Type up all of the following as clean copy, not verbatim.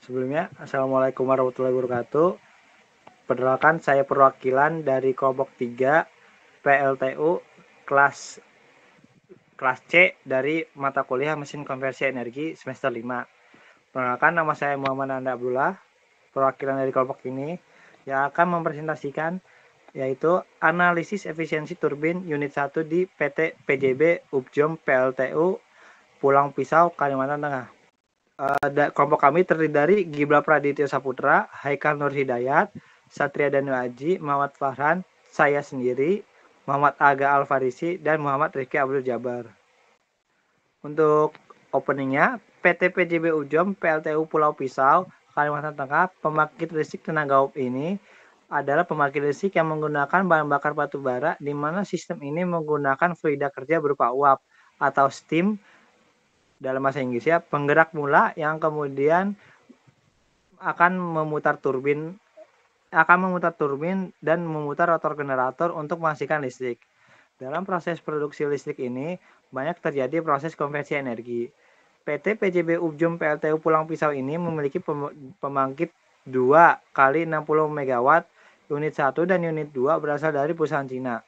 Sebelumnya, Assalamualaikum warahmatullahi wabarakatuh. Perkenalkan, saya perwakilan dari kelompok 3 PLTU kelas C dari mata kuliah Mesin Konversi Energi semester 5. Perkenalkan, nama saya Muhammad Anda Abdullah, perwakilan dari kelompok ini yang akan mempresentasikan yaitu analisis efisiensi turbin unit 1 di PT PJB Upjom PLTU Pulang Pisau, Kalimantan Tengah. Kelompok kami terdiri dari Gibla Praditya Saputra, Haikal Nur Hidayat, Satria Danu Aji, Muhammad Farhan, saya sendiri, Muhammad Aga Alfarisi, dan Muhammad Rizky Abdul Jabar. Untuk openingnya, PT PJB Ujom PLTU Pulau Pisau, Kalimantan Tengah, pembangkit listrik tenaga uap ini adalah pembangkit listrik yang menggunakan bahan bakar batu bara, di mana sistem ini menggunakan fluida kerja berupa uap atau steam dalam bahasa Inggrisnya, penggerak mula yang kemudian akan memutar turbin dan memutar rotor generator untuk menghasilkan listrik. Dalam proses produksi listrik ini banyak terjadi proses konversi energi. PT PJB Upjom PLTU Pulang Pisau ini memiliki pembangkit 2 kali 60 MW, unit 1 dan unit 2 berasal dari perusahaan Cina.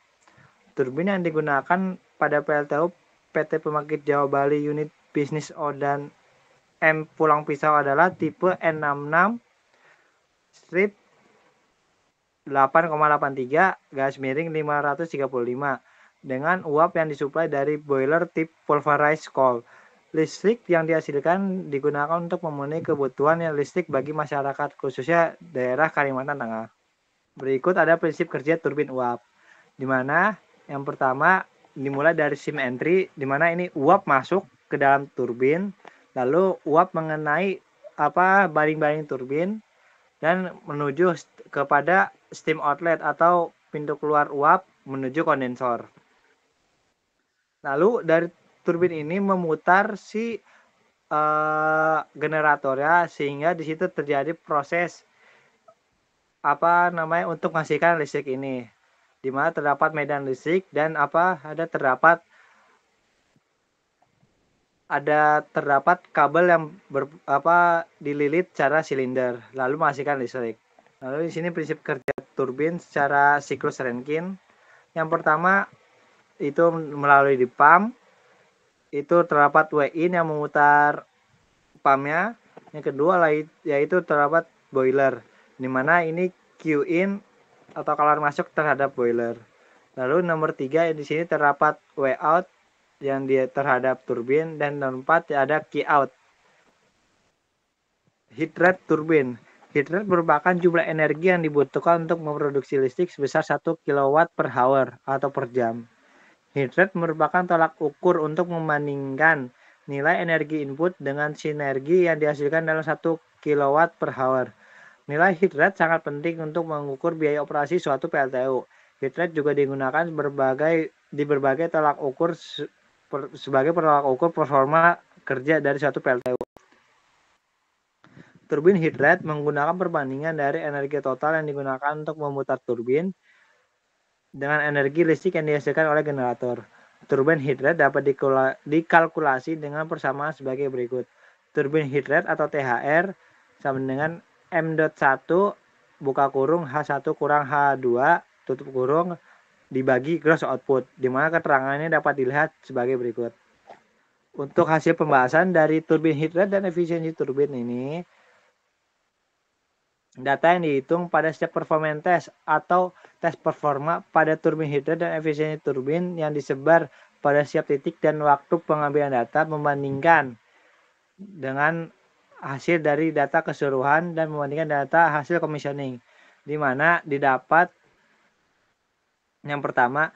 Turbin yang digunakan pada PLTU PT Pembangkit Jawa Bali unit bisnis O dan M Pulang Pisau adalah tipe N66 strip 8,83 dengan uap yang disuplai dari boiler tip pulverized coal. Listrik yang dihasilkan digunakan untuk memenuhi kebutuhan listrik bagi masyarakat, khususnya daerah Kalimantan Tengah. Berikut ada prinsip kerja turbin uap, di mana yang pertama dimulai dari sim entry, di mana ini uap masuk ke dalam turbin, lalu uap mengenai baling-baling turbin dan menuju kepada steam outlet atau pintu keluar uap menuju kondensor. Lalu dari turbin ini memutar si generatornya, sehingga di situ terjadi proses untuk menghasilkan listrik ini, di mana terdapat medan listrik dan terdapat kabel yang dililit secara silinder lalu menghasilkan listrik. Lalu di sini prinsip kerja turbin secara siklus Rankine. Yang pertama itu melalui di pump, itu terdapat W-in yang memutar pumpnya. Yang kedua yaitu terdapat boiler, di mana ini Q-in atau keluar masuk terhadap boiler. Lalu nomor 3 di sini terdapat W-out yang dia terhadap turbin, dan nomor 4 ada key out. Heat rate turbin. Heat rate merupakan jumlah energi yang dibutuhkan untuk memproduksi listrik sebesar 1 kW per hour atau per jam. Heat rate merupakan tolak ukur untuk membandingkan nilai energi input dengan sinergi yang dihasilkan dalam 1 kW per hour. Nilai heat rate sangat penting untuk mengukur biaya operasi suatu PLTU. Heat rate juga digunakan di berbagai tolak ukur sebagai tolak ukur performa kerja dari suatu PLTU. Turbin heat rate menggunakan perbandingan dari energi total yang digunakan untuk memutar turbin dengan energi listrik yang dihasilkan oleh generator. Turbin heat rate dapat dikalkulasi dengan persamaan sebagai berikut. Turbin heat rate atau THR sama dengan M.1 buka kurung H1 kurang H2 tutup kurung dibagi gross output, di mana keterangannya dapat dilihat sebagai berikut. Untuk hasil pembahasan dari turbin heat rate dan efisiensi turbin ini, data yang dihitung pada setiap performance test atau tes performa pada turbin heat rate dan efisiensi turbin yang disebar pada setiap titik dan waktu pengambilan data, membandingkan dengan hasil dari data keseluruhan dan membandingkan data hasil commissioning, di mana didapat yang pertama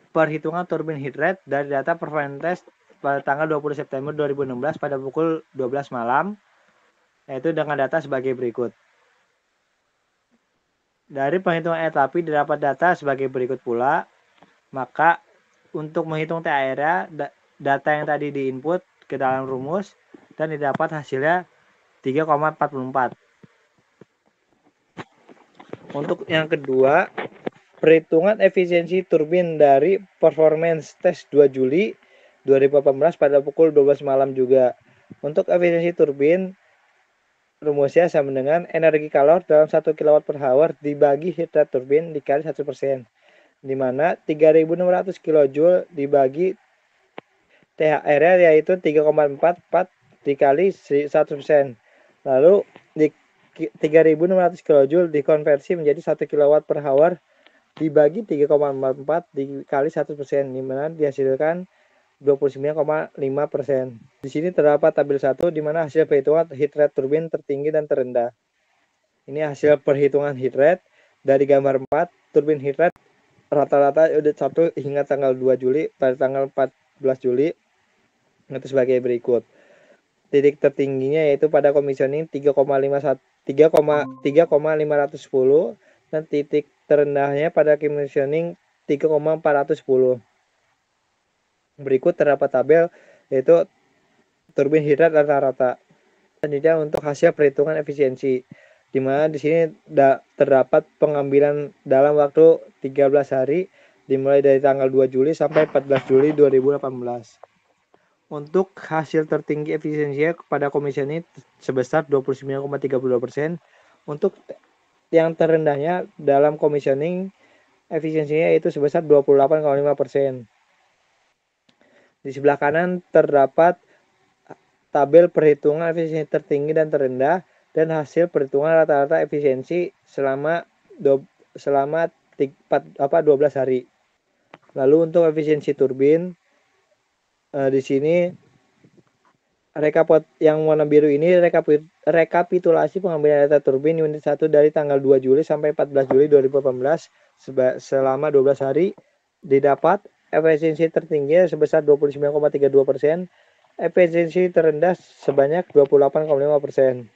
perhitungan turbin heat rate dari data performance test pada tanggal 20 September 2016 pada pukul 12 malam, yaitu dengan data sebagai berikut. Dari penghitungan etapi didapat data sebagai berikut pula. Maka untuk menghitung THR, data yang tadi diinput ke dalam rumus dan didapat hasilnya 3,44. Untuk yang kedua, perhitungan efisiensi turbin dari performance test 2 Juli 2018 pada pukul 12 malam juga. Untuk efisiensi turbin rumusnya sama dengan energi kalor dalam 1 kW per hour dibagi heat rate turbin dikali 1%, di mana 3600 kJ dibagi THR-nya yaitu 3,44 dikali 100%. Lalu 3600 kJ dikonversi menjadi 1 kW per hour dibagi 3,44 dikali 100%, di mana dihasilkan 29,5%. Di sini terdapat tabel 1 di mana hasil perhitungan heat rate turbin tertinggi dan terendah. Ini hasil perhitungan heat rate dari gambar 4, turbin heat rate rata-rata unit 1 hingga tanggal 2 Juli pada tanggal 14 Juli itu sebagai berikut. Titik tertingginya yaitu pada commissioning 3,510 dan titik terendahnya pada commissioning 3,410. Berikut terdapat tabel yaitu turbin heat rate rata-rata. Selanjutnya untuk hasil perhitungan efisiensi, di mana di sini terdapat pengambilan dalam waktu 13 hari dimulai dari tanggal 2 Juli sampai 14 Juli 2018. Untuk hasil tertinggi efisiensinya pada commissioning sebesar 29,32%. Untuk yang terendahnya dalam commissioning efisiensinya itu sebesar 28,5%. Di sebelah kanan terdapat tabel perhitungan efisiensi tertinggi dan terendah dan hasil perhitungan rata-rata efisiensi selama 12 hari. Lalu untuk efisiensi turbin di sini yang warna biru ini rekapitulasi pengambilan data turbin unit 1 dari tanggal 2 Juli sampai 14 Juli 2018 selama 12 hari. Didapat efisiensi tertinggi sebesar 29,32%, efisiensi terendah sebanyak 28,5%.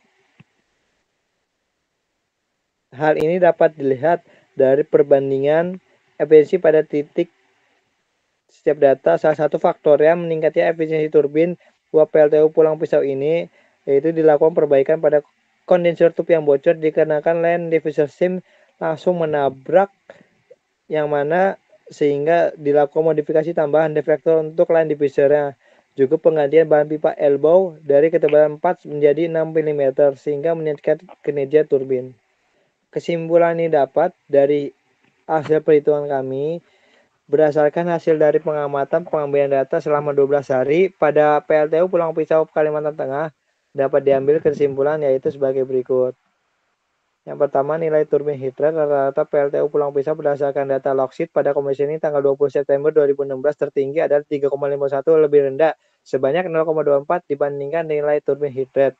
Hal ini dapat dilihat dari perbandingan efisiensi pada titik setiap data. Salah satu faktornya meningkatnya efisiensi turbin uap PLTU Pulang Pisau ini yaitu dilakukan perbaikan pada kondensor tube yang bocor dikarenakan line diffuser steam langsung menabrak yang mana sehingga dilakukan modifikasi tambahan deflektor untuk line diffusernya. Juga penggantian bahan pipa elbow dari ketebalan 4 menjadi 6 mm sehingga meningkatkan kinerja turbin. Kesimpulan ini dapat dari hasil perhitungan kami berdasarkan hasil dari pengamatan pengambilan data selama 12 hari pada PLTU Pulang Pisau Kalimantan Tengah dapat diambil kesimpulan yaitu sebagai berikut. Yang pertama, nilai turbin heat rate rata-rata PLTU Pulang Pisau berdasarkan data logsheet pada commissioning tanggal 20 September 2016 tertinggi adalah 3,51 lebih rendah sebanyak 0,24 dibandingkan nilai turbin heat rate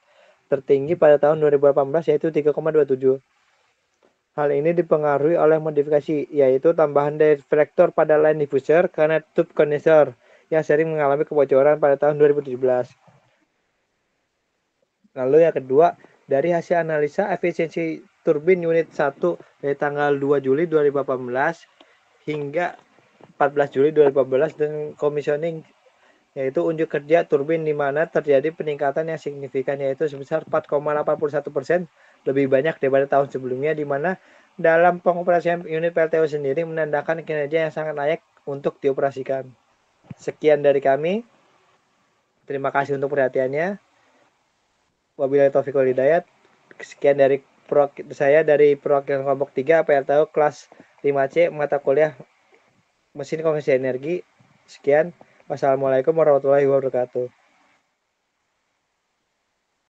tertinggi pada tahun 2018 yaitu 3,27. Hal ini dipengaruhi oleh modifikasi yaitu tambahan deflektor pada line diffuser karena tube condenser yang sering mengalami kebocoran pada tahun 2017. Lalu yang kedua, dari hasil analisa efisiensi turbin unit 1 dari tanggal 2 Juli 2018 hingga 14 Juli 2018 dan commissioning yaitu unjuk kerja turbin di mana terjadi peningkatan yang signifikan yaitu sebesar 4,81% lebih banyak daripada tahun sebelumnya, di mana dalam pengoperasian unit PLTU sendiri menandakan kinerja yang sangat layak untuk dioperasikan. Sekian dari kami. Terima kasih untuk perhatiannya. Wabillahi taufiq wal hidayah. Sekian dari saya dari perwakilan kelompok 3 PLTU kelas 5C mata kuliah mesin konversi energi. Sekian. Wassalamualaikum warahmatullahi wabarakatuh.